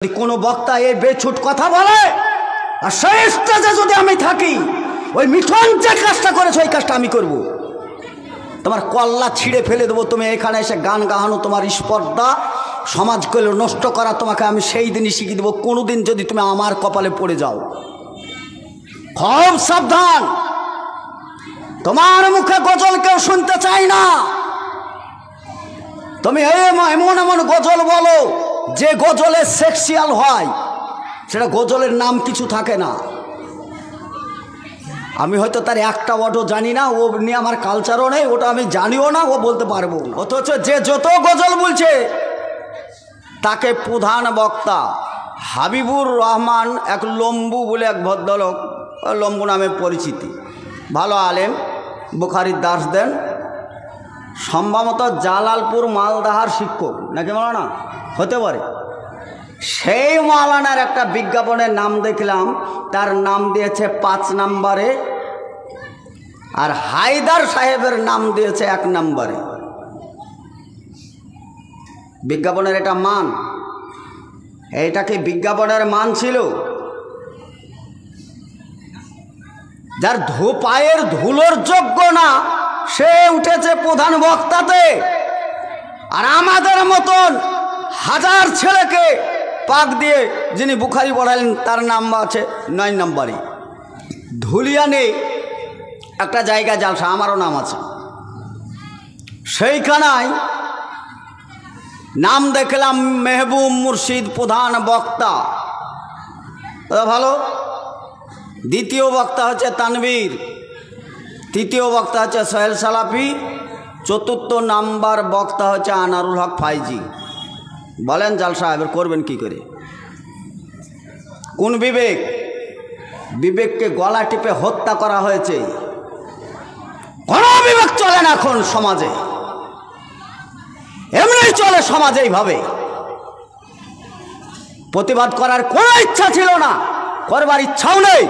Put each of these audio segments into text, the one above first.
কোনো বক্তা এই বেছুট কথা বলে আর সেই স্টেজে যদি আমি থাকি, ওই মিঠন যে কাজটা করেছে ওই কাজটা আমি করব। তোমার কল্লা ছিঁড়ে ফেলে দেবো। তুমি এখানে এসে গান গাহানো তোমার স্পর্ধা, সমাজকে নষ্ট করা তোমাকে আমি সেই দিনই শিখিয়ে দেবো। কোনোদিন যদি তুমি আমার কপালে পড়ে যাও, খুব সাবধান। তোমার মুখে গজল কেউ শুনতে চাই না। তুমি এমন এমন গজল বলো যে গজলে সেক্সুয়াল হয়, সেটা গজলের নাম কিছু থাকে না। আমি হয়তো তার একটা ওয়ার্ডও জানি না, ও নিয়ে আমার কালচারও নেই, ওটা আমি জানিও না, ও বলতে পারবো না। অথচ যে যত গজল বলছে তাকে প্রধান বক্তা হাবিবুর রহমান, এক লম্বু বলে এক ভদ্রলোক, লম্বু নামে পরিচিতি, ভালো আলেম, বুখারির দাস দেন, সম্ভবত জালালপুর মালদাহার শিক্ষক নাকি মাওলানা হতে পারে। সেই মাওলানার একটা বিজ্ঞাপনের নাম দেখলাম, তার নাম দিয়েছে 5 নম্বরে, আর হায়দার সাহেবের নাম দিয়েছে 1 নম্বরে। বিজ্ঞাপনের এটা মান, এইটা কি বিজ্ঞাপনের মান ছিল? যার পায়ের ধুলোর যোগ্য না সে উঠেছে প্রধান বক্তাতে, আর আমাদের মতন হাজার ছেলেকে পাক দিয়ে যিনি বুখারি পড়ালেন তার নাম আছে 9 নম্বরে। ধুলিয়ানে একটা জায়গা জালসা, আমারও নাম আছে, সেইখানায় নাম দেখলাম মেহবুব মুর্শিদ প্রধান বক্তা, ভালো। দ্বিতীয় বক্তা হচ্ছে তানভীর, তৃতীয় বক্তা হচ্ছে সোহেল সালাফি, চতুর্থ নাম্বার বক্তা হচ্ছে আনারুল হক ফাইজি। বলেন জালসা এবার করবেন কি করে? কোন বিবেক? বিবেককে গলা টিপে হত্যা করা হয়েছে। কোন বিবেক চলে না এখন সমাজে, এমনি চলে সমাজে এইভাবে। প্রতিবাদ করার কোনো ইচ্ছা ছিল না, করবার ইচ্ছাও নেই,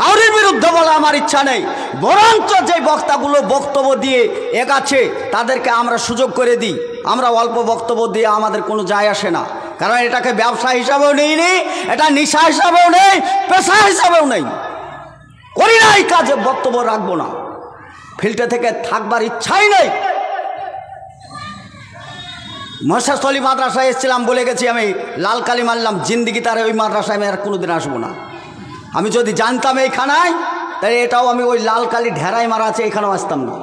কারোর বিরুদ্ধে বলা আমার ইচ্ছা নেই। বরঞ্চ যে বক্তাগুলো বক্তব্য দিয়ে এগাচ্ছে তাদেরকে আমরা সুযোগ করে দিই। আমরা অল্প বক্তব্য দিয়ে আমাদের কোনো যায় আসে না, কারণ এটাকে ব্যবসা হিসাবেও নিইনি, এটা নেশা হিসাবেও নেই, পেশা হিসাবেও নেই। করি না এই কাজে, বক্তব্য রাখবো না, ফিল্ডে থেকে থাকবার ইচ্ছাই নেই। মহেশখালী মাদ্রাসায় এসেছিলাম, বলে গেছি আমি, লাল কালি মারলাম, জিন্দিগি তার ওই মাদ্রাসায় আমি আর কোনোদিন আসবো না। আমি যদি জানতাম এইখানায়, তাই এটাও আমি ওই লাল কালি ঢেরাই মারা আছে এখানেও আসতাম না।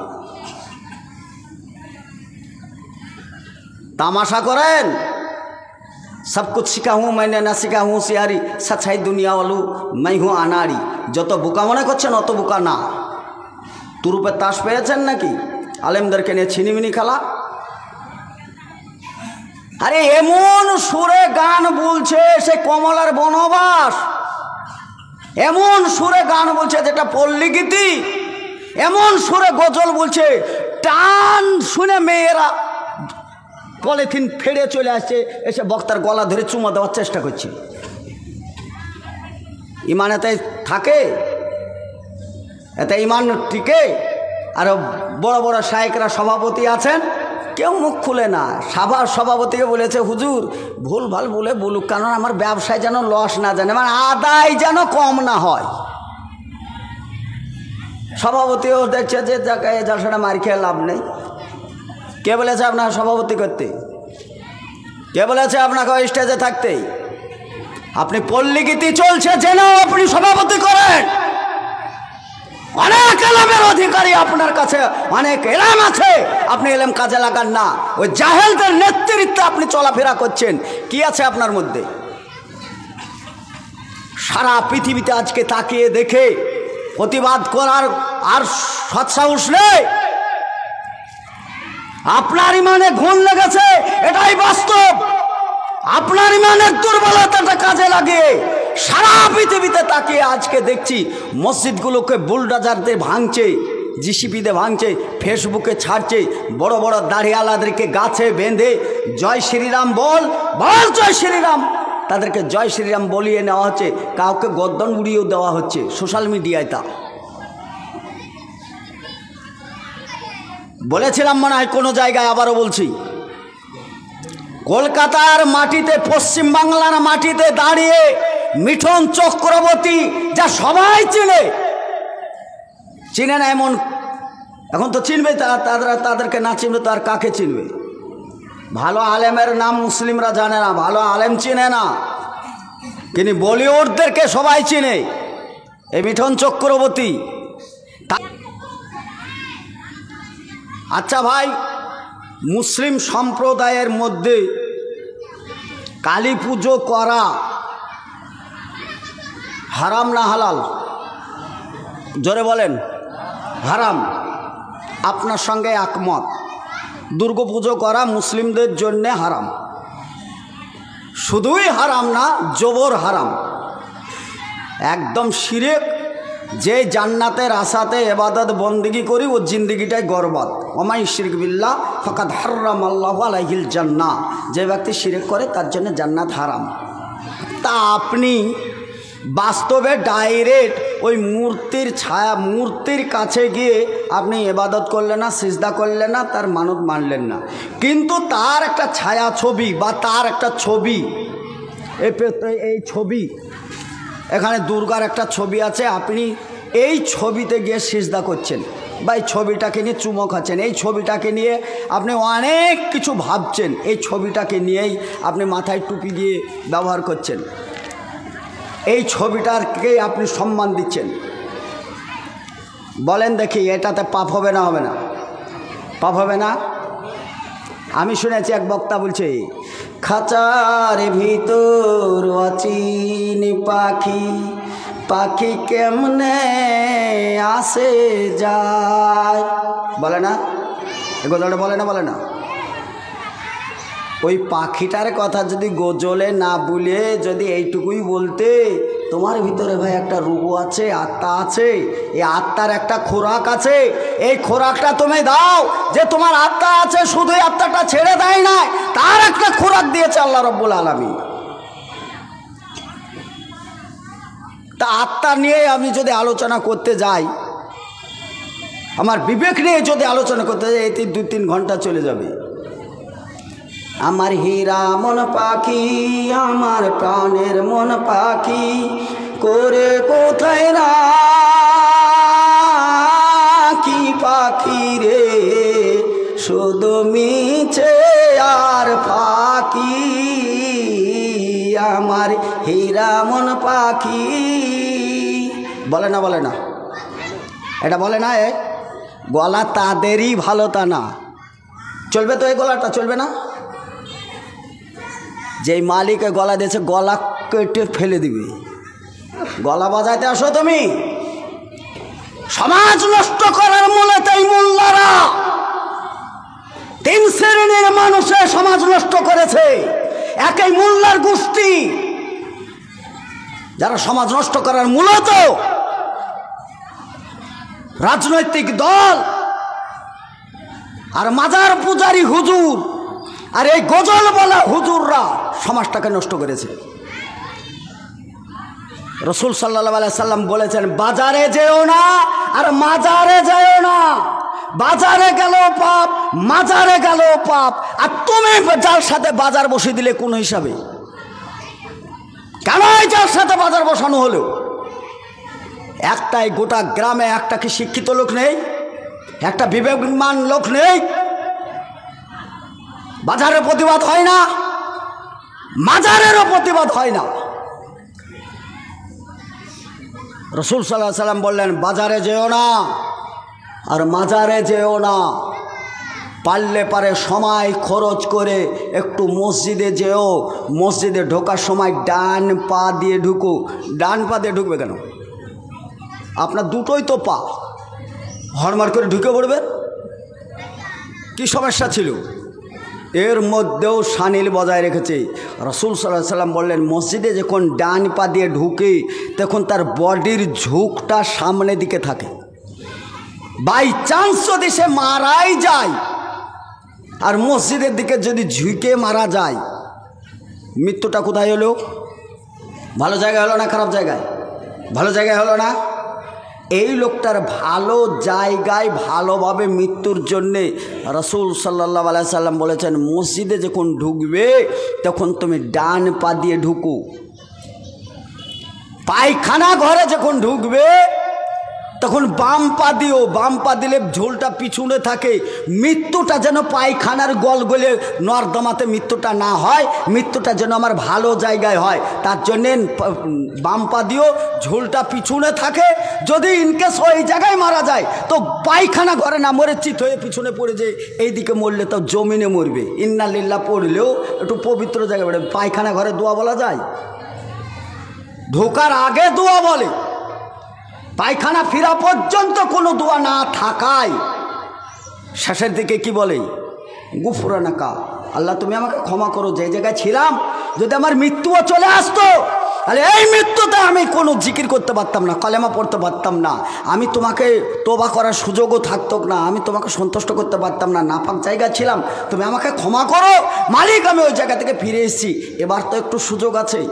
তামাশা করেন, সব কুছ শিখা হুঁ मैंने না শিখা হুঁ সিয়ারি, সচ্ছাই দুনিয়া ওয়ালু मैं हूँ আনারি। যত বোকা মনে করছেন অত বোকা না। তুরুপে তাস পেয়েছেন নাকি আলেমদেরকে নিয়ে ছিনিমিনি খেলা? আরে এমন সুরে গান বলছে সে কমলার বনবাস, এমন সুরে গান বলছে যেটা পল্লীগীতি, এমন সুরে গজল বলছে টান শুনে মেয়েরা পলিথিন ফেড়ে চলে আসছে, এসে বক্তার গলা ধরে চুমা দেওয়ার চেষ্টা করছে। ইমান এতে থাকে, এতে ইমান টিকে? আর বড় বড় শায়েকরা সভাপতি আছেন, কেউ মুখ খুলে না। সভাপতিকে বলেছে হুজুর ভুল ভাল বলে বলুক, কারণ আমার ব্যবসায় যেন লস না জানে, মানে আদায় যেন কম না হয়। সভাপতিও দেখছে যে জালসাটা মার খেয়ে লাভ নেই। কে বলেছে আপনাকে সভাপতি করতে? কে বলেছে আপনাকে ওই স্টেজে থাকতে? আপনি পল্লীগীতি চলছে জেনেও আপনি সভাপতি করেন। অনেক এলেমের অধিকারী আপনার কাছে, অনেক এলেম আছে, আপনি এলেম কাজে লাগান না। ওই জাহেলদের নেতৃত্বে আপনি চলাফেরা করছেন। কি আছে আপনার মধ্যে? সারা পৃথিবীতে আজকে তাকিয়ে দেখে প্রতিবাদ করার আর সৎসাহস নেই। আপনার ইমানে ঘুণ লেগেছে, এটাই বাস্তব। আপনার ইমানের দুর্বলতাটা কাজে লাগিয়ে সারা পৃথিবীতে তাকিয়ে আজকে দেখছি মসজিদগুলোকে বুলডোজারদের ভাঙছে, জিসিপিতে ভাঙছে, ফেসবুকে ছাড়ছে, বড় বড় দাড়িওয়ালাদেরকে গাছে বেঁধে জয় শ্রীরাম বল জয় শ্রীরাম, তাদেরকে জয় শ্রীরাম বলিয়ে নেওয়া হচ্ছে, কাউকে গর্দন উড়িয়েও দেওয়া হচ্ছে সোশ্যাল মিডিয়ায়। তা বলেছিলাম মনে হয় কোনো জায়গায়, আবারও বলছি, কলকাতার মাটিতে, পশ্চিম বাংলার মাটিতে দাঁড়িয়ে মিঠুন চক্রবর্তী, যা সবাই চিনে না এমন, এখন তো চিনবে, তাদেরকে না চিনবে তো আর কাকে চিনবে? ভালো আলেমের নাম মুসলিমরা জানে না, ভালো আলেম চিনে না, কিন্তু বলিউডদেরকে সবাই চিনে। এই মিঠুন চক্রবর্তী। আচ্ছা ভাই, মুসলিম সম্প্রদায়ের মধ্যে কালী পুজো করা হারাম না হালাল? জোরে বলেন। হারাম। আপনার সঙ্গে একমত। দুর্গা পুজো করা মুসলিমদের জন্য হারাম। শুধুই হারাম না, জবর হারাম, একদম শিরক। যে জান্নাতের আশাতে ইবাদত বন্দেগী করি ও জিন্দেগিটাই গরবাদ। ওমাই শিরক বিল্লাহ ফাকাদ হারামাল্লাহু আলাইহিল জান্নাহ। যে ব্যক্তি শিরক করে তার জন্য জান্নাত হারাম। তা আপনি বাস্তবে ডাইরেক্ট ওই মূর্তির ছায়া, মূর্তির কাছে গিয়ে আপনি ইবাদত করলেন না, সিজদা করলেন না, তার মানত মানলেন না, কিন্তু তার একটা ছায়া ছবি বা তার একটা ছবি, এই ছবি, এখানে দুর্গার একটা ছবি আছে, আপনি এই ছবিতে গিয়ে সিজদা করছেন বা এই ছবিটাকে নিয়ে চুমো খাচ্ছেন, এই ছবিটাকে নিয়ে আপনি অনেক কিছু ভাবছেন, এই ছবিটাকে নিয়েই আপনি মাথায় টুপি দিয়ে ব্যবহার করছেন, এই ছবিটাকে আপনি সম্মান দিচ্ছেন। বলেন দেখি, এটাতে পাপ হবে না হবে না? পাপ হবে না? আমি শুনেছি এক বক্তা বলছে, খাঁচার ভিতর অচিনি পাখি, পাখি কেমনে আসে যায়, বলে না? এগুলো বলে না? বলে না? ওই পাখিটার কথা যদি গজলে না বলে যদি এইটুকুই বলতে, তোমার ভিতরে ভাই একটা রূহ আছে, আত্মা আছে, এই আত্মার একটা খোরাক আছে, এই খোরাকটা তুমি দাও, যে তোমার আত্মা আছে, শুধু আত্মাটা ছেড়ে দেয় না, তার একটা খোরাক দিয়েছে আল্লাহ রাব্বুল আলামিন। তা আত্মা নিয়ে আমি যদি আলোচনা করতে যাই, আমার বিবেক নিয়ে যদি আলোচনা করতে যাই, এই 2-3 ঘন্টা চলে যাবে। আমার হীরা মন পাখি, আমার প্রাণের মন পাখি, করে কোথায় রাখি পাখি রে, শুধু মিছে আর ফাঁকি, আমার হীরা মন পাখি। বলে না? বলে না? এটা বলে না? এ গলা তাদেরই ভালো, তা না চলবে তো? এই গলাটা চলবে না? যেই মালিকে গলা দিয়েছে, গলা কেটে ফেলে দিবে। গলা বাজাইতে আসো তুমি? সমাজ নষ্ট করার মূলে তাই মোল্লারা 3 শ্রেণীর মানুষের সমাজ নষ্ট করেছে। একই মোল্লার গোষ্ঠী, যারা সমাজ নষ্ট করার মূলত রাজনৈতিক দল আর মাজার পূজারী হুজুর আর এই গজল বলা হুজুররা সমাজটাকে নষ্ট করেছে। রাসূল সাল্লাল্লাহু আলাইহি সাল্লাম বলেছেন, বাজারে যেও না আর মাজারে যেও না। বাজারে গেল পাপ, মাজারে গেল পাপ। আর তুমি যার সাথে বাজার বসে দিলে কোন হিসাবে? কেন যার সাথে বাজার বসানো হলো? একটাই গোটা গ্রামে একটা কি শিক্ষিত লোক নেই? একটা বিবেকমান লোক নেই? বাজারের প্রতিবাদ হয় না? মাজারেরও প্রতিবাদ হয় না? রাসূল সাল্লাল্লাহু আলাইহি সাল্লাম বললেন, বাজারে যেও না আর মাজারে যেও না। পারলে পারে সময় খরচ করে একটু মসজিদে যেও। মসজিদে ঢোকার সময় ডান পা দিয়ে ঢুকো। ডান পা দিয়ে ঢুকবে কেন? আপনার দুটোই তো পা, হরমার করে ঢুকে পড়বে। কি সমস্যা ছিল? এর মধ্যেও সানিল বজায় রেখেছে। রাসূল সাল্লাল্লাহু আলাইহি সাল্লাম বললেন, মসজিদে যখন ডান পা দিয়ে ঢুকে তখন তার বডির ঝুঁকটা সামনের দিকে থাকে। বাই চান্স যদি সে মারাই যায় আর মসজিদের দিকে যদি ঝুঁকে মারা যায়, মৃত্যুটা কোথায় হলো? ভালো জায়গায় হলো না খারাপ জায়গায়? ভালো জায়গায় হলো না? এই লোকটার ভালো জায়গায় ভালোভাবে মৃত্যুর জন্যে রাসূল সাল্লাল্লাহু আলাইহি সাল্লাম বলেছেন, মসজিদে যখন ঢুকবে তখন তুমি ডান পা দিয়ে ঢুকো, পায়খানা ঘরে যখন ঢুকবে তখন বাম পা দিও, বাম পা দিলে ঝোলটা পিছনে থাকে, মৃত্যুটা যেন পায়খানার গলে নর্দমাতে মৃত্যুটা না হয়, মৃত্যুটা যেন আমার ভালো জায়গায় হয়, তার জন্যে বাম পা দিও, ঝোলটা পিছনে থাকে। যদি ইনকেস ওই জায়গায় মারা যায় তো পায়খানা ঘরে না মরে চিত হয়ে পিছনে পড়ে যে এইদিকে মরলে তো জমিনে মরবে। ইন্না লিল্লাহ পড়লেও একটু পবিত্র জায়গায় পড়ে। পায়খানা ঘরে দোয়া বলা যায়? ঢোকার আগে দোয়া বলে, পায়খানা ফিরা পর্যন্ত কোনো দোয়া না থাকায় শেষের দিকে কি বলে? গুফরানাকা, আল্লাহ তুমি আমাকে ক্ষমা করো, যে জায়গায় ছিলাম যদি আমার মৃত্যুও চলে আসতো তাহলে এই মৃত্যুতে আমি কোনো জিকির করতে পারতাম না, কলেমা পড়তে পারতাম না, আমি তোমাকে তোবা করার সুযোগও থাকতো না, আমি তোমাকে সন্তুষ্ট করতে পারতাম না, নাপাক জায়গা ছিলাম, তুমি আমাকে ক্ষমা করো মালিক, আমি ওই জায়গা থেকে ফিরে এসেছি, এবার তো একটু সুযোগ আছে।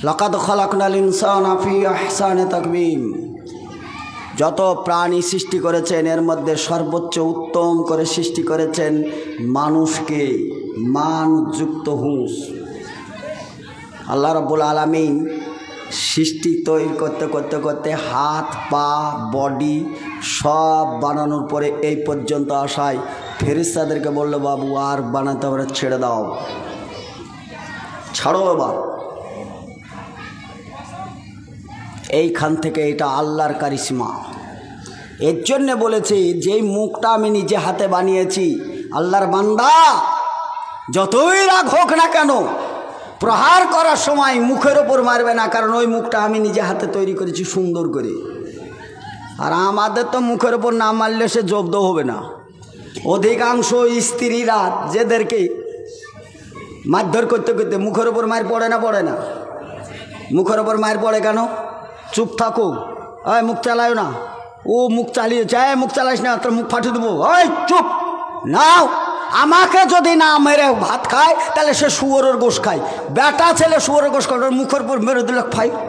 লাকাদ খালাকনাল ইনসানা ফি আহসানি তাকবীম, যত প্রাণী সৃষ্টি করেছেন এর মধ্যে সর্বোচ্চ উত্তম করে সৃষ্টি করেছেন মানুষকে, মানযুক্ত হুঁশ। আল্লাহ রাব্বুল আলামিন সৃষ্টি তৈরি করতে করতে করতে হাত পা বডি সব বানানোর পরে এই পর্যন্ত আসায় ফেরেশতাদেরকে বলল, বাবু আর বানাতে হবে, ছেড়ে দাও, ছাড়ো এবার। এইখান থেকে এটা আল্লাহর কারিশমা। এর জন্যে বলেছি যেই মুখটা আমি নিজে হাতে বানিয়েছি, আল্লাহর বান্দা যতই রাগ হোক না কেন প্রহার করার সময় মুখের ওপর মারবে না, কারণ ওই মুখটা আমি নিজে হাতে তৈরি করেছি সুন্দর করে। আর আমাদের তো মুখের ওপর না মারলে সে জব্দ হবে না। অধিকাংশ স্ত্রীরা যেদেরকে মারধর করতে করতে মুখের ওপর মার পড়ে না, পড়ে না? মুখের ওপর মার পড়ে কেন? চুপ থাকো, ওই মুখ চালায় না, ও মুখ চালিয়েছে, মুখ চালাইস না, তোর মুখ ফাটিয়ে দেবো, ওই চুপ নাও। আমাকে যদি না মেরে ভাত খায় তাহলে সে শুয়োরের গোশ খায়। বেটা ছেলে শুয়োরের গোশ খায়, মুখের উপর মেরে দিল ফাইট,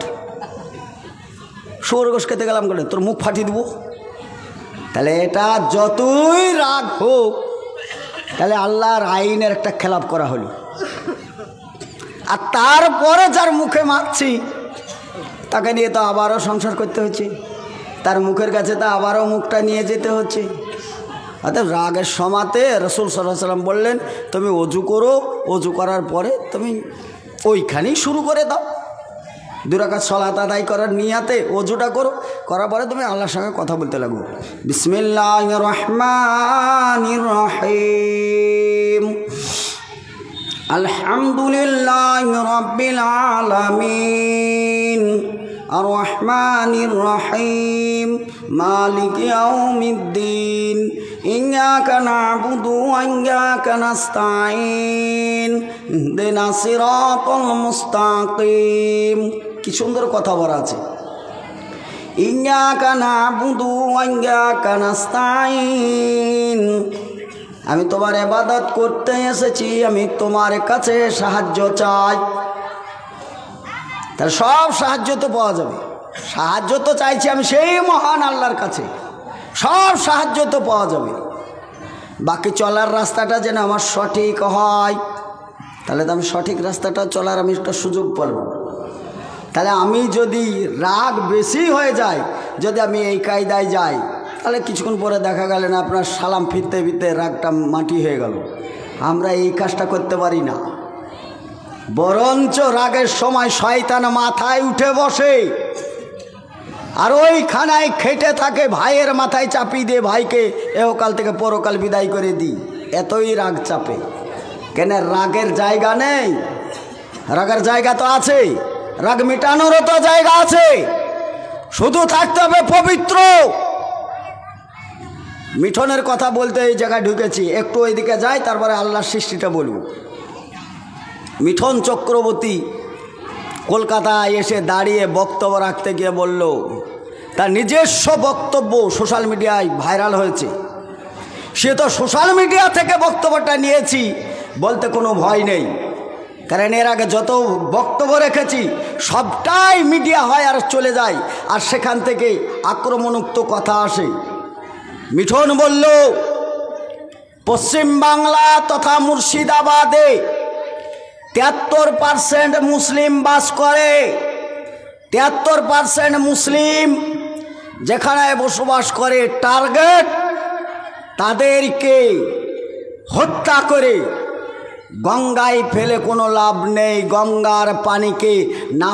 শুয়োরের গোশ খেতে গেলাম করে তোর মুখ ফাটিয়ে দেবো। তাহলে এটা যতই রাগ হোক তাহলে আল্লাহর আইনের একটা খেলাপ করা হলো। আর তারপরে যার মুখে মারছি তাকে নিয়ে তো আবারও সংসার করতে হচ্ছে, তার মুখের কাছে তো আবারও মুখটা নিয়ে যেতে হচ্ছে। অর্থাৎ রাগের সমাতে রাসূল সাল্লাল্লাহু আলাইহি ওয়াসাল্লাম বললেন, তুমি অজু করো, অজু করার পরে তুমি ওইখানেই শুরু করে দাও, 2 রাকাত সালাত আদায় করার নিয়াতে অজুটা করো, করার পরে তুমি আল্লাহর সঙ্গে কথা বলতে লাগো। বিসমিল্লাহির রহমানির রহিম, আলহামদুলিল্লাহি রাব্বিল আলামিন, আর রহমানির রহিম, মালিক ইয়াউমিদ্দিন, ইয়্যাকা না'বুদু ওয়া ইয়্যাকা নাস্তাঈন, ইহদিনাস সিরাতাল মুস্তাকিম। কি সুন্দর কথা বলা আছে, ইয়্যাকা না'বুদু ওয়া ইয়্যাকা নাস্তাঈন, আমি তোমার ইবাদত করতে এসেছি, আমি তোমার কাছে সাহায্য চাই। তাহলে সব সাহায্য তো পাওয়া যাবে, সাহায্য তো চাইছি আমি সেই মহান আল্লাহর কাছে, সব সাহায্য তো পাওয়া যাবে। বাকি চলার রাস্তাটা যেন আমার সঠিক হয়, তাহলে তো আমি সঠিক রাস্তাটা চলার আমি একটা সুযোগ পাব। তাহলে আমি যদি রাগ বেশি হয়ে যায়, যদি আমি এই কায়দায় যাই, তাহলে কিছুক্ষণ পরে দেখা গেল না আপনার সালাম ফিরতে ফিরতে রাগটা মাটি হয়ে গেল। আমরা এই কাজটা করতে পারি না, বরঞ্চ রাগের সময় শয়তান মাথায় উঠে বসে আর ওইখানায় খেটে থাকে, ভাইয়ের মাথায় চাপিয়ে দিয়ে ভাইকে এহকাল থেকে পরকাল বিদায় করে দিই, এতই রাগ চাপে। কেন? রাগের জায়গা নেই, রাগের জায়গা তো আছে, রাগ মেটানোরও তো জায়গা আছে, শুধু থাকতে হবে পবিত্র। মিঠনের কথা বলতে এই জায়গায় ঢুকেছি, একটু ওইদিকে যাই, তারপরে আল্লাহর সৃষ্টিটা বলব। মিঠন চক্রবর্তী কলকাতায় এসে দাঁড়িয়ে বক্তব্য রাখতে গিয়ে বলল, তার নিজস্ব বক্তব্য সোশ্যাল মিডিয়ায় ভাইরাল হয়েছে, সে তো সোশ্যাল মিডিয়া থেকে বক্তব্যটা নিয়েছি, বলতে কোনো ভয় নেই, কারণ এর আগে যত বক্তব্য রেখেছি সবটাই মিডিয়া হয় আর চলে যায়, আর সেখান থেকে আক্রমণোক্ত কথা আসে। মিঠন বলল পশ্চিম বাংলা তথা মুর্শিদাবাদে 73% মুসলিম বাস করে। 73% মুসলিম যেখানে বসবাস করে, টার্গেট তাদেরকে হত্যা করে গঙ্গায় ফেলে কোনো লাভ নেই। গঙ্গার পানিকে না